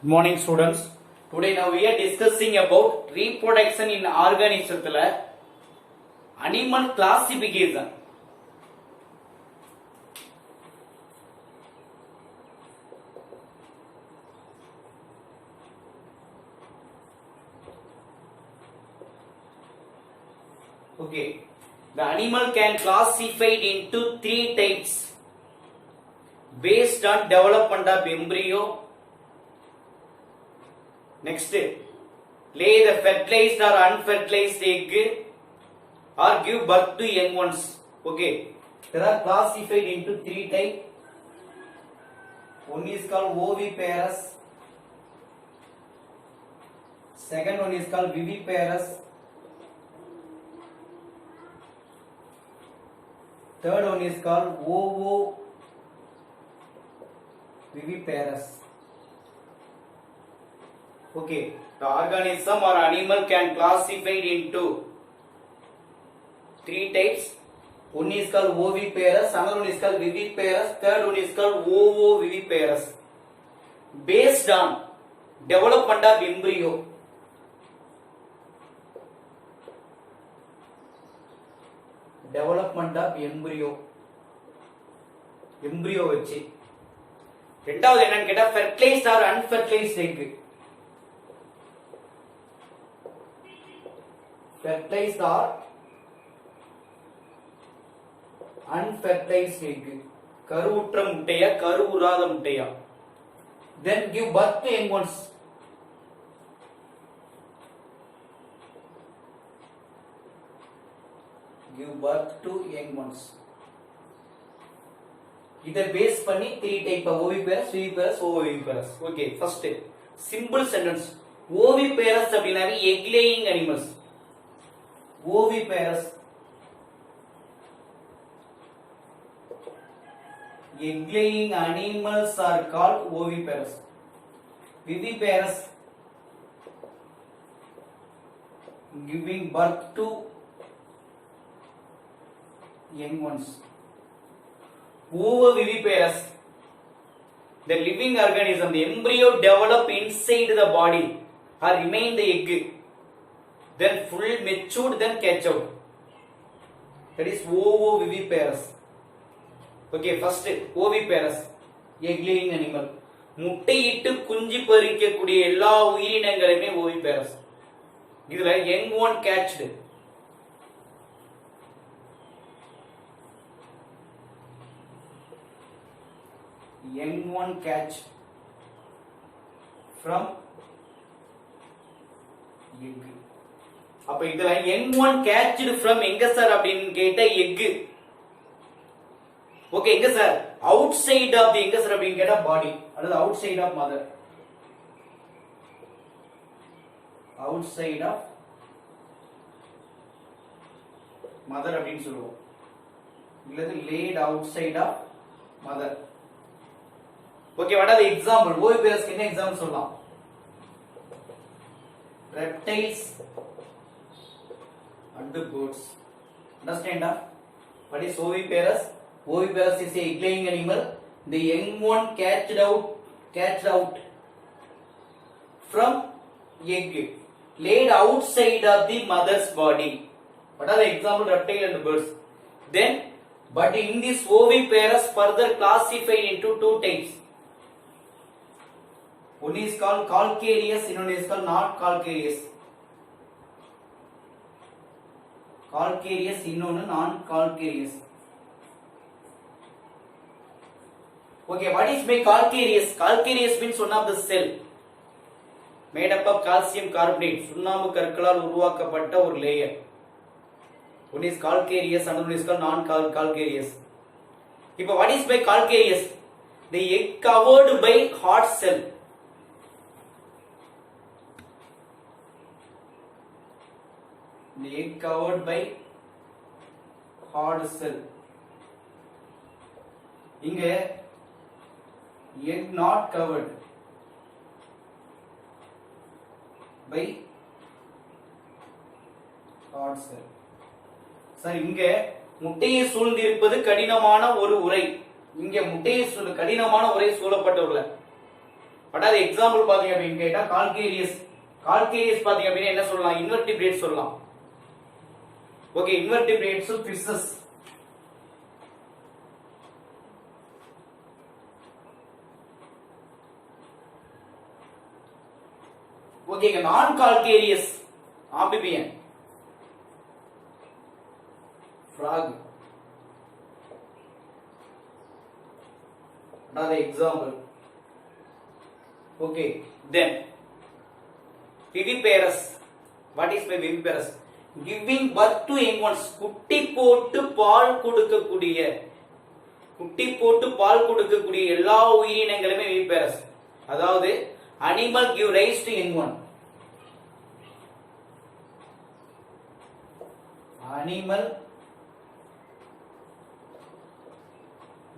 Good morning students. Today now we are discussing about reproduction in organism animal classification. Okay, the animal can classified into three types based on development of embryo. Next, lay the fertilized or unfertilized egg or give birth to young ones. Okay, they are classified into three types. One is called oviparous, second one is called viviparous, third one is called ovoviviparous. Okay, the organism or animal can classified into three types. One is called oviparous, another one is called viviparous, third one is called ovoviviparous. Based on development of embryo. Development of embryo. Embryo வச்சு ரெண்டாவது என்னன்னு கேட்டா fertilized or unfertilized egg. Fertilized or unfertilized egg. கருவுற்ற முட்டையா கருவுறாத முட்டையா. Then give birth to young ones. Give birth to young ones. இத base பண்ணி three type of oviparous, viviparous, ovoviviparous. Okay, first simple sentence. Oviparous அப்படினாவே egg laying animals. Oviparous, egg laying animals are called oviparous. Viviparous, giving birth to young ones. Ovoviviparous, the living organism, the embryo develop inside the body or remain the egg, then full matured, then catch out. That is ovoviviparous. Okay, first oviparous, egg laying animal. முட்டையிட்டு குஞ்சு பொரிக்கக்கூடிய எல்லா உயிரினங்களுமே oviparous. இதுல young one catched. Young one catch from egg. அப்ப இதுல young one catched from எங்க sir அப்படின்னு கேட்ட egg. Okay, எங்க sir outside of the எங்க சார் அப்படின்னு கேட்டா பாடி அல்லது outside of mother. Outside of mother அப்படின்னு சொல்லுவோம். இல்லது laid outside of mother. Okay, what are the example? Oviparous என்ன எக்ஸாம்பிள் சொல்லலாம்? reptiles and birds. Understand? What is oviparous? Oviparous is a egg laying animal. The young one catched out from egg, laid outside of the mother's body. What are the example? Reptile and birds. Then, but in this oviparous further classified into two types. One is called calcareous, another is called not calcareous. Calcareous, another non-calcareous. Okay, what is by calcareous? Calcareous means one of the cell made up of calcium carbonate, சுண்ணாம்பு கற்களால் உருவாக்கப்பட்ட ஒரு layer. One is calcareous, another one is called non-calcareous. இப்போ what is by calcareous? The egg covered by hard cell. The egg covered by hard cell. இங்க egg not covered by hard cell. Sir இங்க முட்டையை சூழ்ந்து இருப்பது கடினமான ஒரு உறை. இங்க முட்டையை கடினமான உரை சூழப்பட்டுள்ள பட் அது எக்ஸாம்பிள் பாத்தீங்க அப்படின்னு கேட்டா கால்கேரியஸ். கால்கேரியஸ் பாத்தீங்க அப்படின்னா என்ன சொல்லலாம்? இன்வெர்டிபிரேட் சொல்லலாம். Okay, invertebrates fishes. ஓகே, நான் calcareous amphibian frog. Another example. Okay, then viviparous. What is my viviparous? Giving birth to young ones. குட்டி போட்டு பால் கொடுக்கக்கூடிய, குட்டி போட்டு பால் கொடுக்கக்கூடிய எல்லா உயிரினங்களுமே viviparous. அதாவது animal give rise to young one. Animal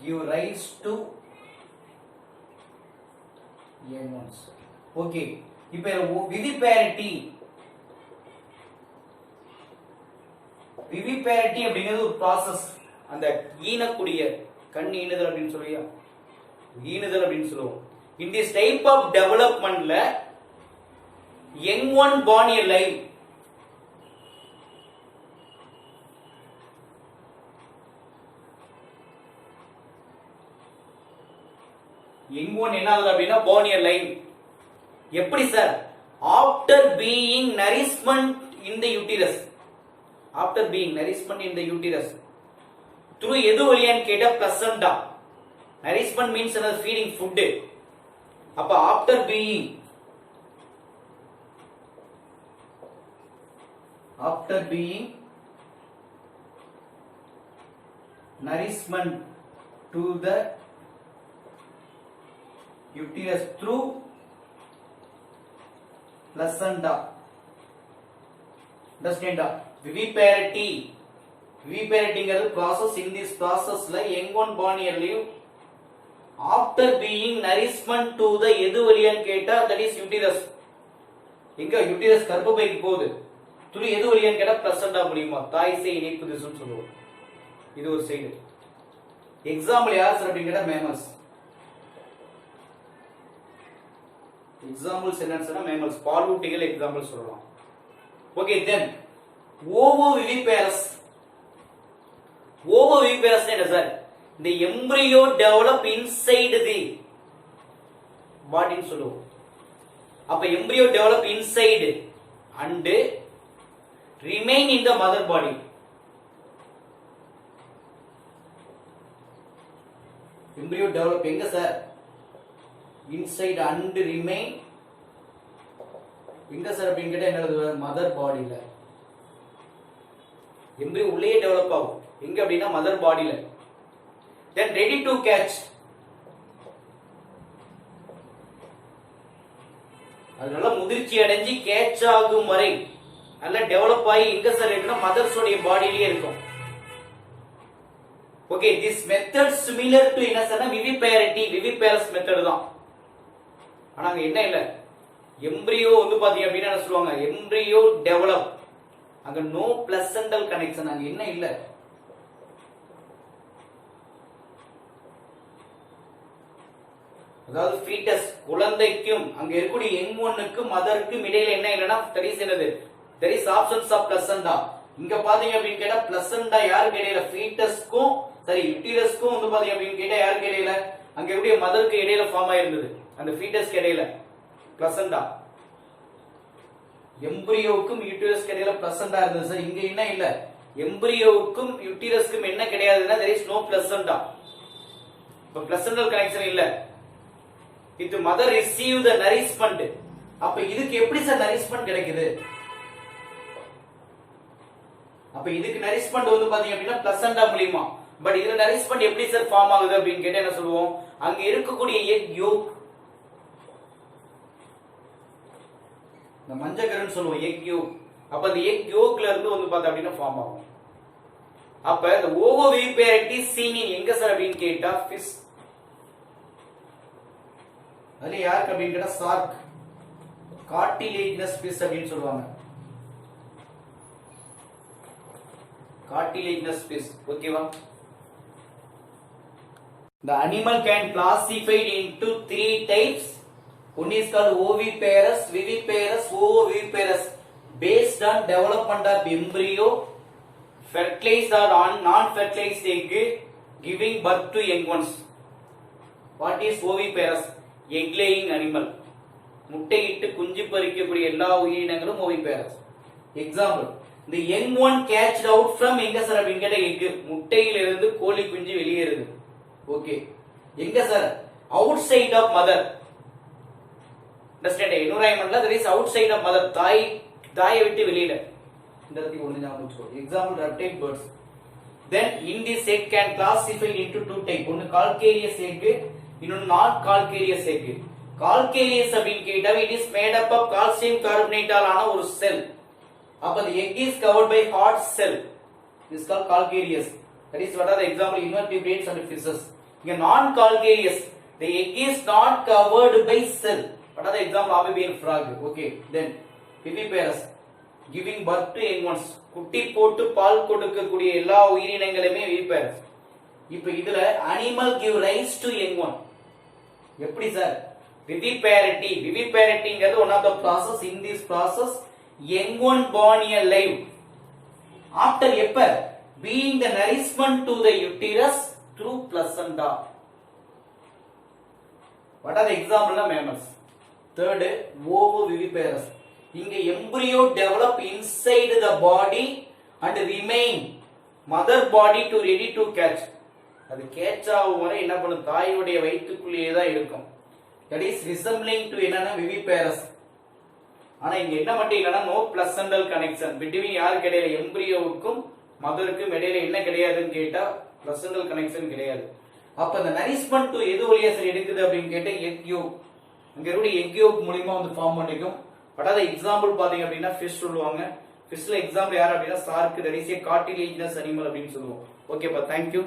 give rise to young ones. Okay, இப்ப viviparity. viviparity அப்படிங்கிறது ஒரு ப்ராசஸ். அந்த ஈனக்கூடிய கண் ஈனுதல் அப்படின்னு சொல்லியா, ஈனுதல் அப்படின்னு சொல்லுவோம். In this type of developmentல young one born alive, young one என்ன ஆகுது அப்படின்னா born alive. எப்படி sir? after being nourishment in the uterus, after being nourishment in the uterus through எது வழியான்னு கேட்டா placenta. nourishment means another feeding food. அப்ப after being nourishment to the uterus through placenta. Understand? viviparity. viviparity process. In this process la young one born alive after being nourishment to the எது வழியான்னு கேட்டா that is uterus. எங்க uterus கர்ப்பப்பைக்கு போகுது. through எது வழியான்னு கேட்டா placenta மூலமா தாய் சேய் இணைப்பு திசுன்னு சொல்லுவோம். இது ஒரு சைடு. எக்ஸாம்பிள் யார் சார் அப்படின்னு கேட்டா mammals. எக்ஸாம்பிள்ஸ் என்னன்னு சொன்னா mammals, பாலூட்டிகள் எக்ஸாம்பிள் சொல்லலாம். ஓகே, தென் ovoviviparous. ovoviviparous என்ன sir? the embryo develop inside the body ன்னு சொல்லுவோம். அப்ப embryo develop inside and remain in the mother body. embryo develop எங்க சார்? inside and remain எங்க சார் அப்படின்னு கேட்டா என்ன? மதர் பாடியில. embryo உள்ளே டெவலப் ஆகும். எங்க அப்படின்னா மதர் பாடியில. then ready to catch. அதனால முதிர்ச்சி அடைஞ்சி கேட்ச் ஆகும் வரை நல்ல டெவலப் ஆகி எங்க சார் இருக்குன்னா மதர்ஸ் உடைய பாடியிலேயே இருக்கும். Okay, this method similar to என்ன சார்னா viviparity, viviparous மெத்தட் தான். ஆனா அங்க என்ன இல்ல, எம்பிரியோ வந்து பாத்தீங்க அப்படின்னா என்ன சொல்லுவாங்க? Embryo develop. அங்க நோ பிளசண்டல் கனெக்ஷன், அங்க என்ன இல்ல. அதாவது ஃபீட்டஸ் குழந்தைக்கும் அங்க இருக்கக்கூடிய யங் ஒன்னுக்கு மதருக்கும் இடையில என்ன இல்லனா there is என்னது? there is absence of placenta. இங்க பாத்தீங்க அப்படின்னு கேட்டா placenta யாருக்கு இடையில? ஃபீட்டஸ்க்கும் சரி யூட்டிரஸ்க்கும் வந்து பாத்தீங்க அப்படின்னு கேட்டா யாருக்கு இடையில? அங்க இருக்கக்கூடிய மதருக்கு இடையில ஃபார்ம் ஆயிருந்தது. அந்த ஃபீட்டஸ்க்கு இடையில placenta. எம்பிரியோவுக்கும் யூட்டிரஸ்க்கு இடையில placenta இருந்தது சார். இங்க என்ன இல்ல, எம்பிரியோவுக்கும் யூட்டிரஸ்க்கும் என்ன கிடையாதுன்னா there is no placenta. இப்ப placental connection இல்ல. இது mother receive the nourishment. அப்ப இதுக்கு எப்படி சார் nourishment கிடைக்குது? அப்ப இதுக்கு nourishment வந்து பாத்தீங்க அப்படின்னா placenta மூலமா. பட் இதுல nourishment எப்படி சார் ஃபார்ம் ஆகுது அப்படின்னு கேட்டா என்ன சொல்லுவோம்? அங்க இருக்கக்கூடிய egg yolk, இந்த மஞ்சக்கருன்னு சொல்லுவோம் egg yolk. அப்ப அந்த egg yolkல இருந்து வந்து பார்த்தா அப்படின்னா ஃபார்ம் ஆகும். அப்ப இந்த ovoviviparity seen in எங்க சார் அப்படின்னு கேட்டா fish. அதுல யாருக்கு அப்படின்னு கேட்டா சார்க், கார்டிலேஜினஸ் fish அப்படின்னு சொல்லுவாங்க. Cartilaginous fish. ஓகேவா? The animal can classified into 3 types. One is called oviparous, viviparous, ovoviviparous. Based on development of embryo, fertilized or non-fertilized egg, giving birth to young ones. What is oviparous? Egg laying animal. முட்டையிட்டு குஞ்சு பறிக்கக்கூடிய எல்லா உயிரினங்களும் oviparous. Example, the young one catched out from எங்க sir அப்படின்னு கேட்ட egg, முட்டையிலிருந்து கோழி குஞ்சு வெளியேறுது. Okay, எங்க sir? outside of mother. Understand? Environment there is outside of mother. தாயை விட்டு வெளியில. இந்த இடத்துக்கு ஒண்ணு ஞாபகம் வச்சுக்கோ. Example, reptile birds. Then in this egg can classify into two type. ஒன்னு calcareous egg, இன்னொன்னு not calcareous egg. Calcareous அப்படின்னு கேட்டா it is made up of calcium carbonate ஆன ஒரு செல். அப்ப the egg is covered by hard cell. This is called calcareous. That is what are the example invertebrates and fishes. இங்க non calcareous, the egg is not covered by cell. What are the example? Amphibian frog. Okay, then viviparous, giving birth to young ones. குட்டி போட்டு பால் கொடுக்கக்கூடிய எல்லா உயிரினங்களுமே viviparous. இப்போ இதுல animal give rise to young one. எப்படி sir? viviparity. Viviparity one of the process. In this process, young one born alive after எப்ப? Being the nourishment to the uterus through placenta. What are the example of mammals? Third, ovoviviparous. இங்க embryo develop inside the body and remain mother body to ready to catch. அது catch ஆகும் வரை என்ன பண்ணும்? தாயுடைய வயிற்றுக்குள்ளேயே தான் இருக்கும். That is resembling to என்னன்னா viviparous. ஆனா இங்க என்ன மட்டும் இல்லனா no placental connection between யாருக்கு இடையில எம்பிரியோவுக்கும் மதருக்கும் இடையில என்ன கிடையாதுன்னு கேட்டா placental connection கிடையாது. அப்ப அந்த nourishment to எது வழியா சரி எடுக்குது அப்படின்னு கேட்டா egg yolk. இங்க இருக்க egg yolk மூலமா வந்து ஃபார்ம் பண்ணிக்கும். பட் அத எக்ஸாம்பிள் பாத்தீங்க அப்படின்னா fish சொல்லுவாங்க. fishல எக்ஸாம்பிள் யார் அப்படின்னா shark, that is a cartilaginous animal அப்படின்னு சொல்லுவோம். ஓகேப்பா, thank you.